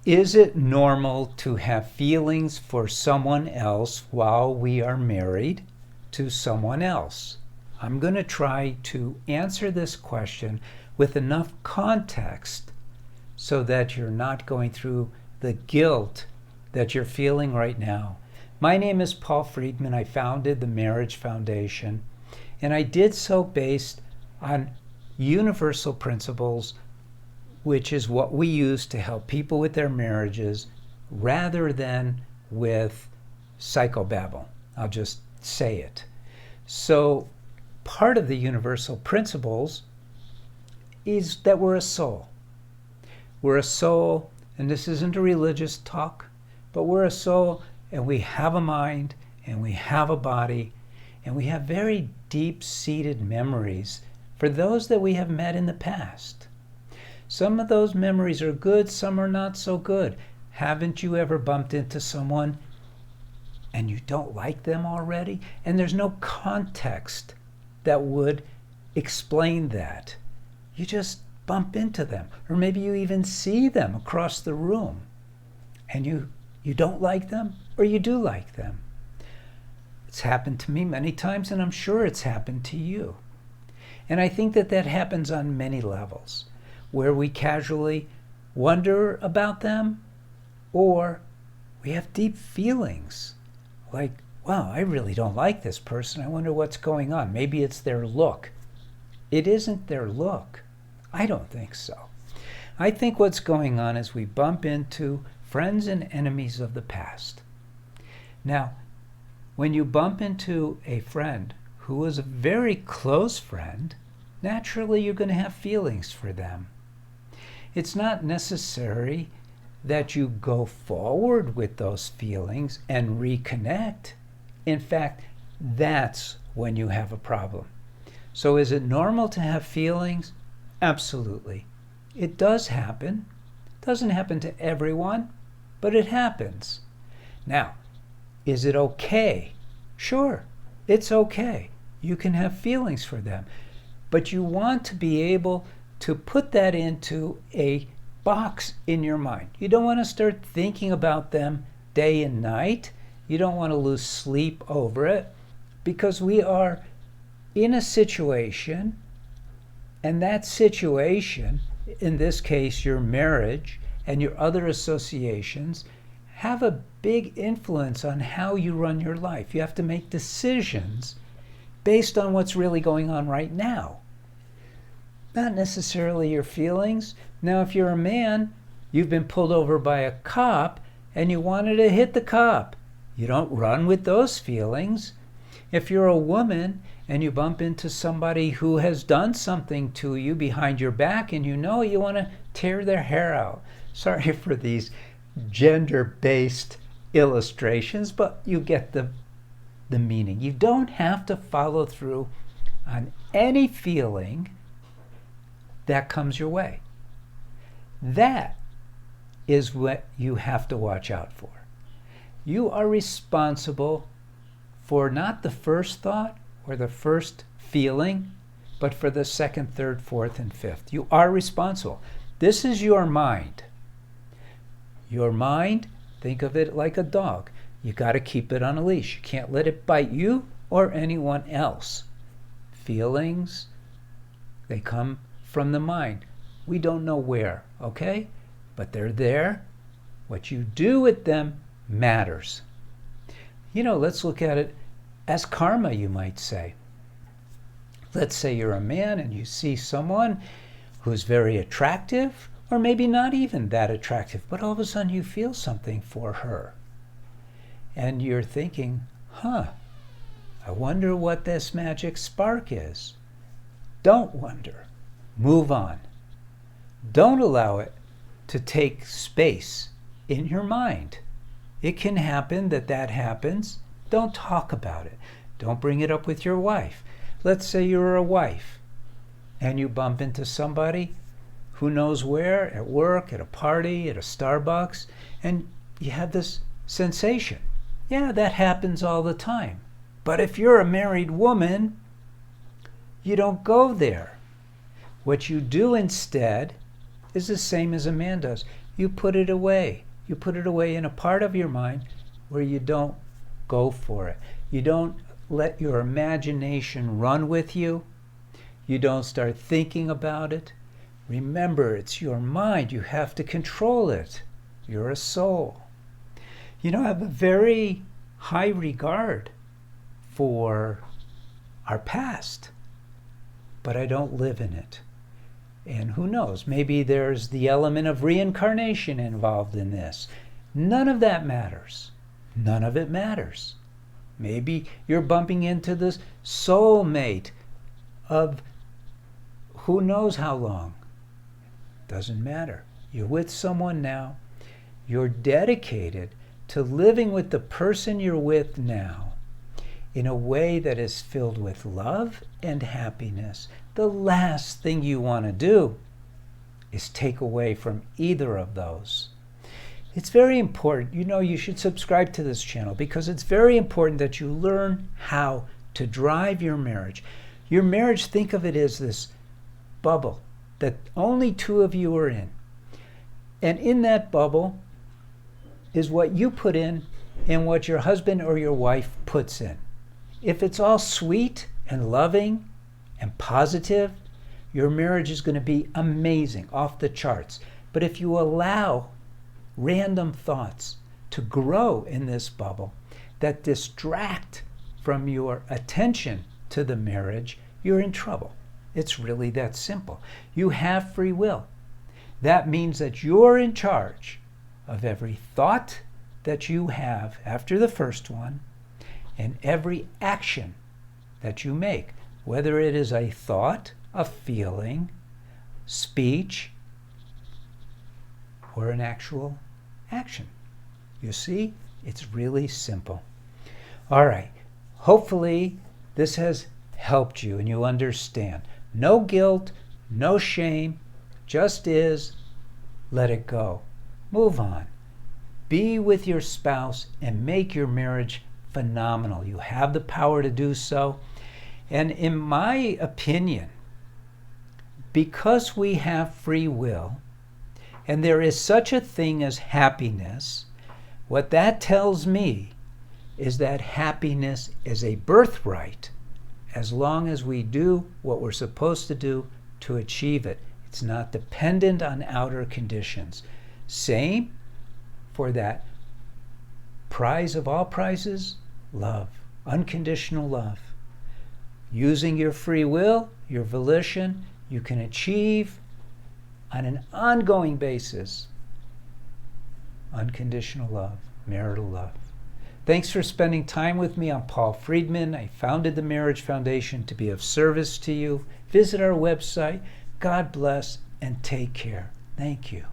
Is it normal to have feelings for someone else while we are married to someone else? I'm going to try to answer this question with enough context so that you're not going through the guilt that you're feeling right now. My name is Paul Friedman. I founded the Marriage Foundation, and I did so based on universal principles, which is what we use to help people with their marriages rather than with psychobabble. I'll just say it. So part of the universal principles is that we're a soul. We're a soul, and this isn't a religious talk, but we're a soul, and we have a mind, and we have a body, and we have very deep-seated memories for those that we have met in the past. Some of those memories are good, some are not so good. Haven't you ever bumped into someone and you don't like them already? And there's no context that would explain that. You just bump into them, or maybe you even see them across the room and you don't like them, or you do like them. It's happened to me many times, and I'm sure it's happened to you. And I think that that happens on many levels, where we casually wonder about them, or we have deep feelings like, wow, I really don't like this person. I wonder what's going on. Maybe it's their look. It isn't their look. I don't think so. I think what's going on is we bump into friends and enemies of the past. Now, when you bump into a friend who was a very close friend, naturally you're going to have feelings for them. It's not necessary that you go forward with those feelings and reconnect. In fact, that's when you have a problem. So is it normal to have feelings? Absolutely. It does happen. It doesn't happen to everyone, but it happens. Now, is it okay? Sure, it's okay. You can have feelings for them, but you want to be able to put that into a box in your mind. You don't want to start thinking about them day and night. You don't want to lose sleep over it, because we are in a situation, and that situation, in this case your marriage and your other associations, have a big influence on how you run your life. You have to make decisions based on what's really going on right now, not necessarily your feelings. Now, if you're a man, you've been pulled over by a cop and you wanted to hit the cop. You don't run with those feelings. If you're a woman and you bump into somebody who has done something to you behind your back and you know you want to tear their hair out. Sorry for these gender-based illustrations, but you get the meaning. You don't have to follow through on any feeling that comes your way. That is what you have to watch out for. You are responsible for not the first thought or the first feeling, but for the second, third, fourth, and fifth. You are responsible. This is your mind. Your mind, think of it like a dog. You got to keep it on a leash. You can't let it bite you or anyone else. Feelings, they come from the mind. We don't know where, okay? But they're there. What you do with them matters. Let's look at it as karma, you might say. Let's say you're a man and you see someone who's very attractive, or maybe not even that attractive, but all of a sudden you feel something for her. And you're thinking, I wonder what this magic spark is. Don't wonder. Move on. Don't allow it to take space in your mind. It can happen that happens. Don't talk about it. Don't bring it up with your wife. Let's say you're a wife and you bump into somebody who knows where, at work, at a party, at a Starbucks, and you have this sensation. Yeah, that happens all the time. But if you're a married woman, you don't go there. What you do instead is the same as a man does. you put it away. You put it away in a part of your mind where you don't go for it. You don't let your imagination run with you. You don't start thinking about it. Remember, it's your mind. You have to control it. You're a soul. I have a very high regard for our past, but I don't live in it. And who knows, maybe there's the element of reincarnation involved in this. None of that matters. None of it matters. Maybe you're bumping into this soulmate of who knows how long. Doesn't matter. You're with someone now. You're dedicated to living with the person you're with now in a way that is filled with love and happiness. The last thing you want to do is take away from either of those. It's very important. You should subscribe to this channel because it's very important that you learn how to drive your marriage. Your marriage, think of it as this bubble that only two of you are in. And in that bubble is what you put in and what your husband or your wife puts in. If it's all sweet and loving and positive, your marriage is going to be amazing, off the charts. But if you allow random thoughts to grow in this bubble that distract from your attention to the marriage, you're in trouble. It's really that simple. You have free will. That means that you're in charge of every thought that you have after the first one and every action that you make, whether it is a thought, a feeling, speech, or an actual action. You see, it's really simple. All right, hopefully this has helped you and you understand. No guilt, no shame, just is, let it go. Move on. Be with your spouse and make your marriage phenomenal. You have the power to do so. And in my opinion, because we have free will, and there is such a thing as happiness, what that tells me is that happiness is a birthright as long as we do what we're supposed to do to achieve it. It's not dependent on outer conditions. Same for that prize of all prizes, love, unconditional love. Using your free will, your volition, you can achieve on an ongoing basis unconditional love, marital love. Thanks for spending time with me. I'm Paul Friedman. I founded the Marriage Foundation to be of service to you. Visit our website. God bless and take care. Thank you.